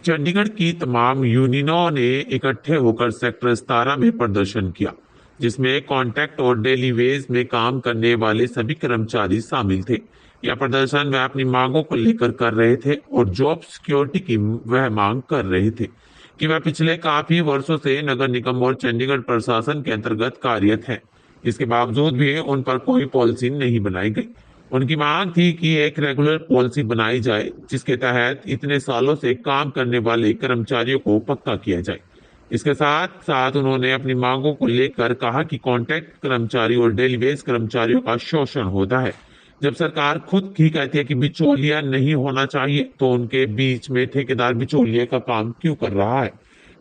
चंडीगढ़ की तमाम यूनियनों ने इकट्ठे होकर सेक्टर 17 में प्रदर्शन किया, जिसमें कॉन्ट्रैक्ट और डेली वेज में काम करने वाले सभी कर्मचारी शामिल थे। यह प्रदर्शन वह अपनी मांगों को लेकर कर रहे थे और जॉब सिक्योरिटी की वह मांग कर रहे थे कि वह पिछले काफी वर्षों से नगर निगम और चंडीगढ़ प्रशासन के अंतर्गत कार्यरत है। इसके बावजूद भी उन पर कोई पॉलिसी नहीं बनाई गई। उनकी मांग थी कि एक रेगुलर पॉलिसी बनाई जाए जिसके तहत इतने सालों से काम करने वाले कर्मचारियों को पक्का किया जाए। इसके साथ साथ उन्होंने अपनी मांगों को लेकर कहा कि कॉन्ट्रैक्ट कर्मचारी और डेली बेस कर्मचारियों का शोषण होता है। जब सरकार खुद ही कहती है कि बिचौलिया नहीं होना चाहिए, तो उनके बीच में ठेकेदार बिचौलिया का काम क्यों कर रहा है?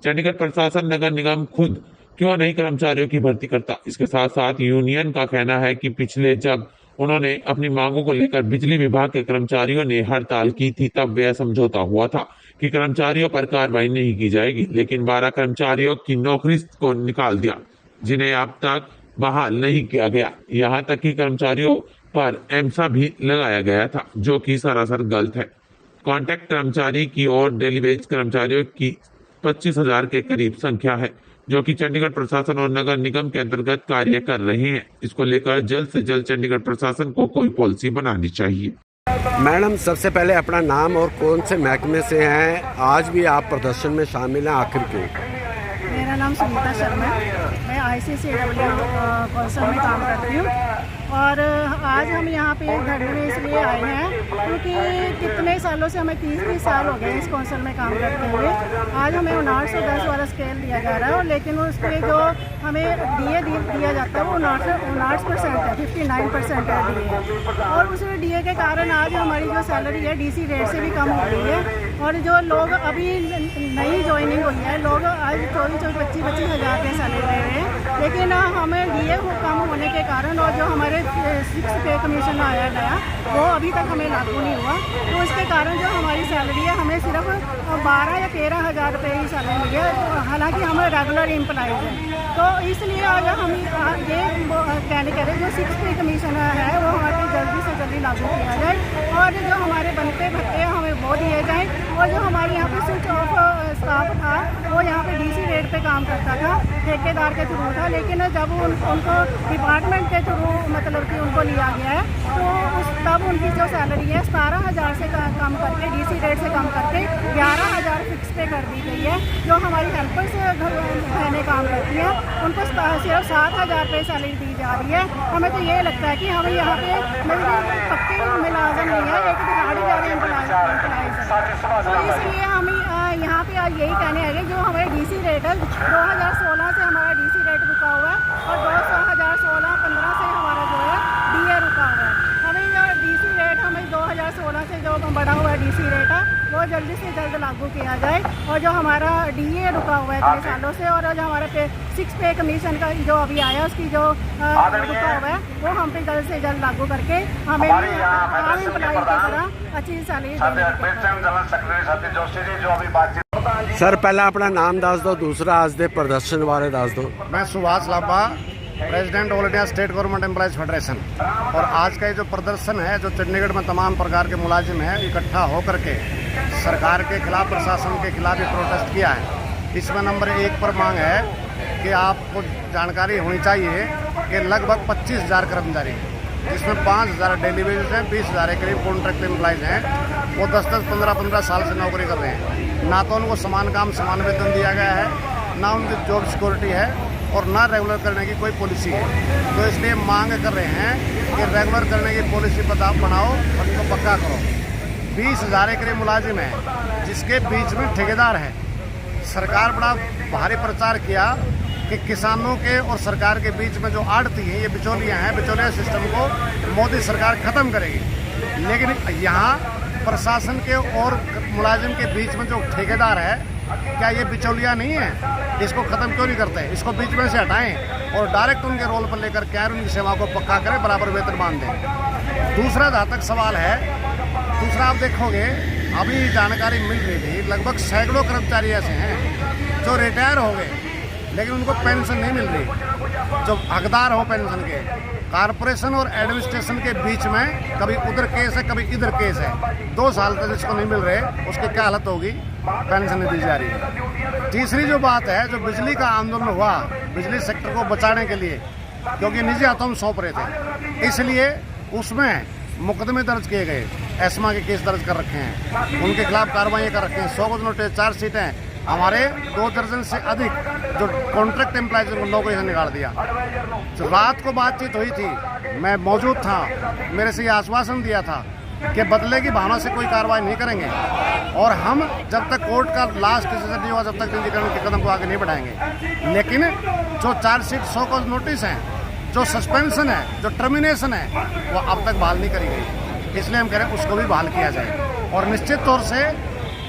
चंडीगढ़ प्रशासन नगर निगम खुद क्यों नहीं कर्मचारियों की भर्ती करता? इसके साथ साथ यूनियन का कहना है कि पिछले जब उन्होंने अपनी मांगों को लेकर बिजली विभाग के कर्मचारियों ने हड़ताल की थी, तब वह समझौता हुआ था कि कर्मचारियों पर कार्रवाई नहीं की जाएगी, लेकिन 12 कर्मचारियों की नौकरी को निकाल दिया जिन्हें अब तक बहाल नहीं किया गया। यहाँ तक कि कर्मचारियों पर एमसा भी लगाया गया था, जो कि सरासर गलत है। कॉन्ट्रैक्ट कर्मचारी की और डेली वेज कर्मचारियों की 25,000 के करीब संख्या है, जो कि चंडीगढ़ प्रशासन और नगर निगम के अंतर्गत कार्य कर रहे हैं। इसको लेकर जल्द से जल्द चंडीगढ़ प्रशासन को कोई पॉलिसी बनानी चाहिए। मैडम, सबसे पहले अपना नाम और कौन से महकमे से हैं, आज भी आप प्रदर्शन में शामिल हैं, आखिर क्यों? मेरा नाम सुनीता शर्मा है। मैं ICCW कौंसल में काम करती हूँ और आज हम यहाँ पे धरने में इसलिए आए हैं क्योंकि कितने सालों से हमें 30 साल हो गए इस कौंसल में काम करते हुए। आज हमें 5910 वाला स्केल दिया जा रहा है और लेकिन उस पर जो हमें दिया जाता है वो 59% है, 59% है DA। और उस DA के कारण आज हमारी जो सैलरी है DC रेट से भी कम हो रही है। और जो लोग अभी नई ज्वाइनिंग हुई है, लोग आज 24-25 हज़ार रुपये सैलरी ले रहे हैं, लेकिन हमें DA कम होने के कारण और जो हमारे 6 पे कमीशन आया नया, वो अभी तक हमें लागू नहीं हुआ। तो इसके कारण जो हमारी सैलरी है, हमें सिर्फ 12 या 13 हज़ार रुपये ही सैलरी मिली है, हालांकि हम रेगुलर एम्प्लॉइज हैं। तो इसलिए आज हम ये कहने कह रहे हैं जो 6 पे कमीशन है वो हमारे जल्दी से जल्दी लागू किया जाए और जो हमारे बनते भत्ते हमें वो दिए जाएँ। और जो हमारे यहाँ पे स्विच ऑफ स्टाफ था वो यहाँ पे DC रेट पे काम करता था, ठेकेदार के थ्रू था, लेकिन जब उनको डिपार्टमेंट के थ्रू मतलब कि उनको लिया गया है तो तब उनकी जो सैलरी है 17,000 से कम करके DC रेट से कम करके 11,000 फिक्स पे कर दी गई है। जो हमारी हेल्पर्स बहनें काम करती हैं उनको सिर्फ 7,000 रुपये सैलरी दी जा रही है। हमें तो ये लगता है कि हमें यहाँ पे पक्के मुलाजम नहीं है, एक दिहाड़ी जा रहे एम्प्लॉइज है। तो इसलिए हम यहाँ पे आज यही कहने आए जो हमारे DC रेट है 2016 से हमारा DC रेट रुका हुआ है और 2016-15 से हमारा जो है DA रुका हुआ है। हमें जो DC रेट हमें 2016 से जो बढ़ा हुआ है DC रेट है वो जल्दी से जल्द लागू किया जाए और जो हमारा DA रुका हुआ है इतने सालों से और जो हमारा 6 पे कमीशन का जो अभी आया उसकी जो रुका हुआ है वो हम पे जल्द से जल्द लागू करके हमें आम एम्प्लॉय की तरह अच्छी सैलरी सर, पहला अपना नाम दस दो, दूसरा आज दे प्रदर्शन बारे दस दो। मैं Subhash Lamba, president all India state government employees federation. और आज का ये जो प्रदर्शन है, जो चंडीगढ़ में तमाम प्रकार के मुलाजिम हैं इकट्ठा होकर के सरकार के खिलाफ, प्रशासन के खिलाफ ये प्रोटेस्ट किया है। इसमें नंबर 1 पर मांग है कि आपको जानकारी होनी चाहिए कि लगभग 25,000 कर्मचारी, जिसमें 5,000 डेली वेजेस हैं, 20,000 के करीब कॉन्ट्रैक्ट एम्प्लॉइज हैं, वो 10-10, 15-15 साल से नौकरी कर रहे हैं। ना तो उनको समान काम समान वेतन दिया गया है, ना उनकी जॉब सिक्योरिटी है और ना रेगुलर करने की कोई पॉलिसी है। तो इसलिए मांग कर रहे हैं कि रेगुलर करने की पॉलिसी बनाओ और इनको पक्का करो। 20,000 के करीब मुलाजिम हैं, जिसके बीच में ठेकेदार है। सरकार बड़ा भारी प्रचार किया कि किसानों के और सरकार के बीच में जो आड़ती हैं, ये बिचौलियाँ हैं, बिचौलिया सिस्टम को मोदी सरकार ख़त्म करेगी। लेकिन यहाँ प्रशासन के और मुलाजिम के बीच में जो ठेकेदार है, क्या ये बिचौलिया नहीं है? इसको ख़त्म क्यों नहीं करते? इसको बीच में से हटाएं और डायरेक्ट उनके रोल पर लेकर क्या उनकी सेवा को पक्का करें, बराबर वेतन मान दें। दूसरा जहाँ तक सवाल है, दूसरा आप देखोगे अभी जानकारी मिल रही थी, लगभग सैकड़ों कर्मचारी ऐसे हैं जो रिटायर हो गए लेकिन उनको पेंशन नहीं मिल रही, जो हकदार हो पेंशन के। कारपोरेशन और एडमिनिस्ट्रेशन के बीच में कभी उधर केस है, कभी इधर केस है। 2 साल तक जिसको नहीं मिल रहे उसकी क्या हालत होगी, पेंशन नहीं दी जा रही है। तीसरी जो बात है, जो बिजली का आंदोलन हुआ बिजली सेक्टर को बचाने के लिए, क्योंकि निजी हाथों में सौंप रहे थे, इसलिए उसमें मुकदमे दर्ज किए गए, एस्मा के केस दर्ज कर रखे हैं, उनके खिलाफ कार्रवाई कर रखे हैं, 100 गज नोटिस, 4 सीटें, हमारे 2 दर्जन से अधिक जो कॉन्ट्रैक्ट एम्प्लॉयज को नौकरी से निकाल दिया। तो रात को बातचीत हुई थी, मैं मौजूद था, मेरे से ये आश्वासन दिया था कि बदले की भावना से कोई कार्रवाई नहीं करेंगे और हम जब तक कोर्ट का लास्ट डिसीजन नहीं हुआ जब तक निजीकरण के कदम को आगे नहीं बढ़ाएंगे। लेकिन जो 4 सीट 100 गज नोटिस हैं, जो सस्पेंशन है, जो टर्मिनेशन है, वो अब तक बहाल नहीं करी गई, इसलिए हम कह रहे हैं उसको भी बहाल किया जाए। और निश्चित तौर से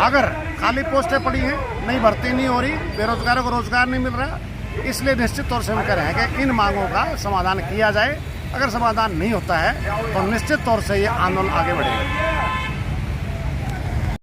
अगर खाली पोस्टें पड़ी हैं, नई भर्ती नहीं हो रही, बेरोजगारों को रोजगार नहीं मिल रहा, इसलिए निश्चित तौर से हम कह रहे हैं कि इन मांगों का समाधान किया जाए। अगर समाधान नहीं होता है तो निश्चित तौर से ये आंदोलन आगे बढ़ेगा।